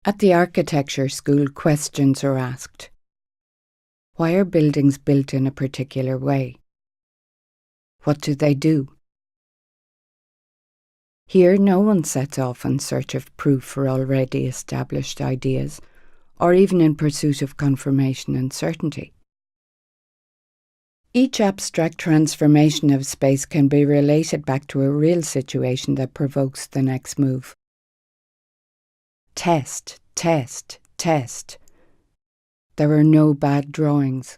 At the architecture school, questions are asked. Why are buildings built in a particular way? What do they do? Here, no one sets off in search of proof for already established ideas, or even in pursuit of confirmation and certainty. Each abstract transformation of space can be related back to a real situation that provokes the next move. Test, test, test. There are no bad drawings.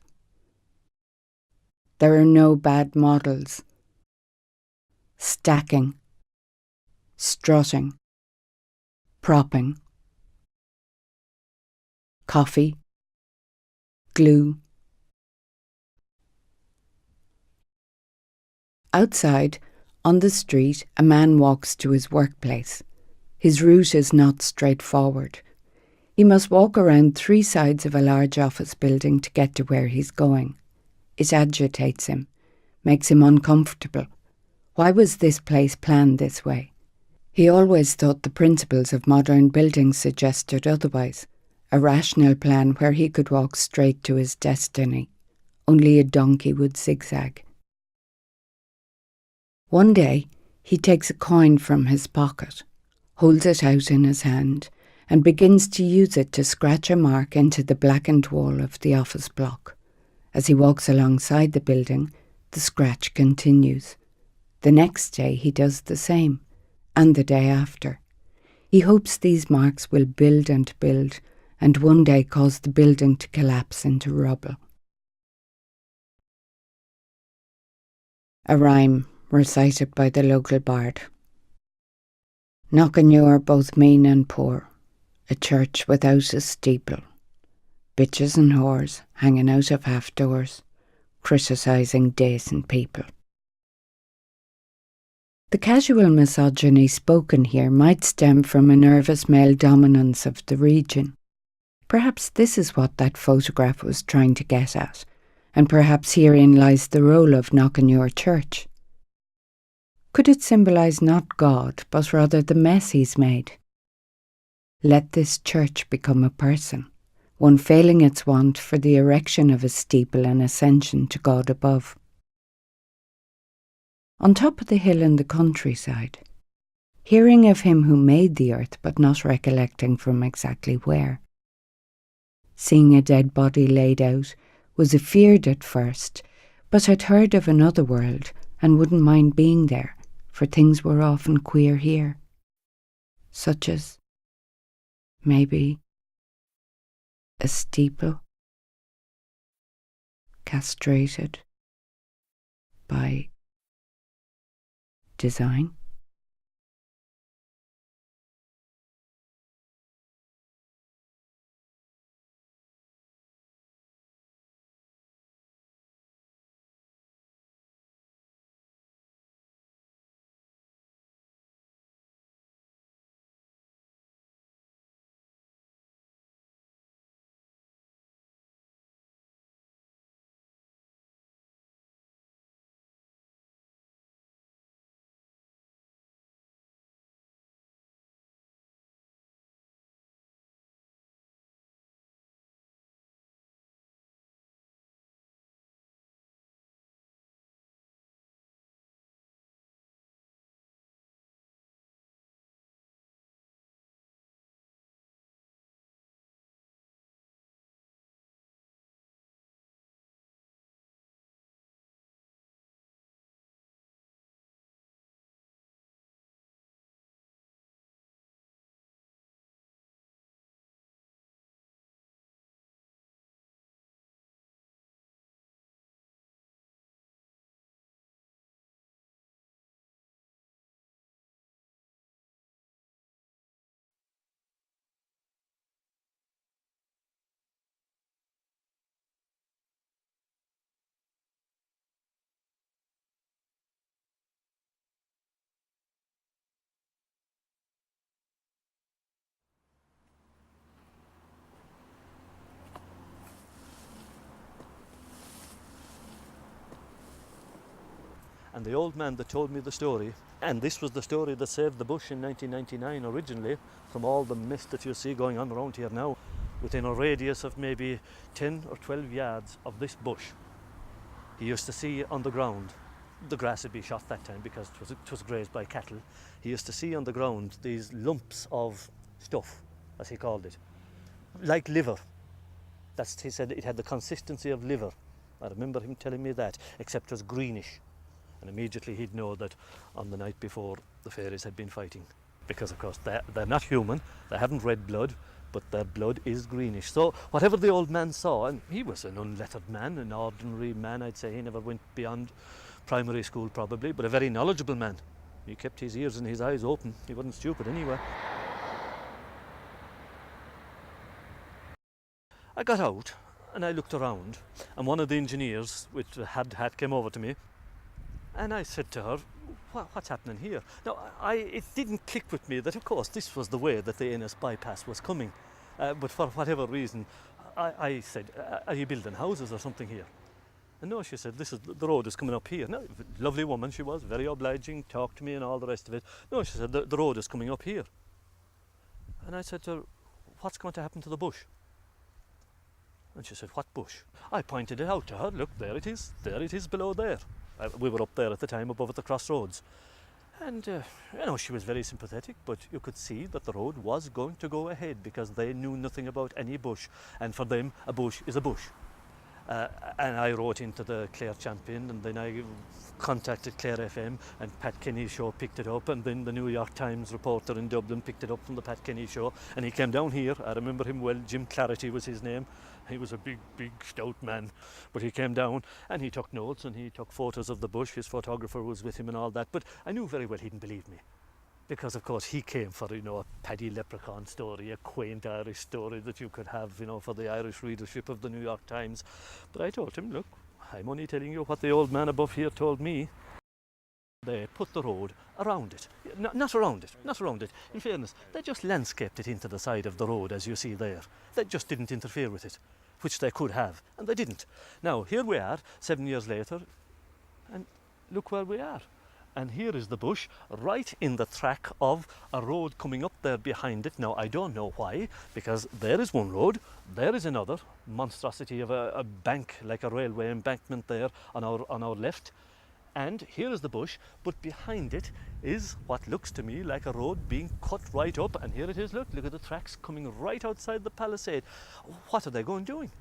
There are no bad models. Stacking, strutting, propping. Coffee, glue. Outside, on the street, a man walks to his workplace. His route is not straightforward. He must walk around 3 sides of a large office building to get to where he's going. It agitates him, makes him uncomfortable. Why was this place planned this way? He always thought the principles of modern building suggested otherwise, a rational plan where he could walk straight to his destiny. Only a donkey would zigzag. One day, he takes a coin from his pocket, holds it out in his hand, and begins to use it to scratch a mark into the blackened wall of the office block. As he walks alongside the building, the scratch continues. The next day he does the same, and the day after. He hopes these marks will build and one day cause the building to collapse into rubble. A rhyme recited by the local bard. Knockanure both mean and poor, a church without a steeple, bitches and whores hanging out of half doors, criticising decent people. The casual misogyny spoken here might stem from a nervous male dominance of the region. Perhaps this is what that photograph was trying to get at, and perhaps herein lies the role of Knockanure Church. Could it symbolise not God, but rather the mess he's made? Let this church become a person, one failing its want for the erection of a steeple and ascension to God above. On top of the hill in the countryside, hearing of him who made the earth but not recollecting from exactly where. Seeing a dead body laid out, was afeared at first, but had heard of another world and wouldn't mind being there, for things were often queer here. Such as, maybe, a steeple, castrated by design. And the old man that told me the story, and this was the story that saved the bush in 1999 originally from all the mist that you see going on around here now, within a radius of maybe 10 or 12 yards of this bush, he used to see on the ground, the grass had been shot that time because it was grazed by cattle. He used to see on the ground these lumps of stuff, as he called it, like liver. He said it had the consistency of liver. I remember him telling me that, except it was greenish. And immediately he'd know that on the night before the fairies had been fighting. Because of course they're not human, they haven't red blood, but their blood is greenish. So whatever the old man saw, and he was an unlettered man, an ordinary man, I'd say. He never went beyond primary school probably, but a very knowledgeable man. He kept his ears and his eyes open. He wasn't stupid anyway. I got out and I looked around, and one of the engineers with the hat came over to me, and I said to her, what's happening here? Now, it didn't click with me that, of course, this was the way that the Ennis bypass was coming. But for whatever reason, I said, are you building houses or something here? And no, she said, the road is coming up here. Now, lovely woman she was, very obliging, talked to me and all the rest of it. No, she said, the road is coming up here. And I said to her, what's going to happen to the bush? And she said, what bush? I pointed it out to her. Look, there it is below there. We were up there at the time, above at the crossroads. And, she was very sympathetic, but you could see that the road was going to go ahead because they knew nothing about any bush. And for them, a bush is a bush. And I wrote into the Clare Champion, and then I contacted Clare FM, and Pat Kenny's show picked it up, and then the New York Times reporter in Dublin picked it up from the Pat Kenny show, and he came down here. I remember him well. Jim Clarity was his name. He was a big stout man, but he came down and he took notes and he took photos of the bush. His photographer was with him and all that, but I knew very well he didn't believe me. Because of course he came for, a Paddy Leprechaun story, a quaint Irish story that you could have, for the Irish readership of the New York Times. But I told him, look, I'm only telling you what the old man above here told me. They put the road around it. Not around it. In fairness, they just landscaped it into the side of the road as you see there. They just didn't interfere with it, which they could have, and they didn't. Now, here we are, 7 years later, and look where we are. And here is the bush, right in the track of a road coming up there behind it. Now, I don't know why, because there is one road, there is another monstrosity of a bank, like a railway embankment there on our left. And here is the bush, but behind it is what looks to me like a road being cut right up. And here it is, look at the tracks coming right outside the palisade. What are they going doing?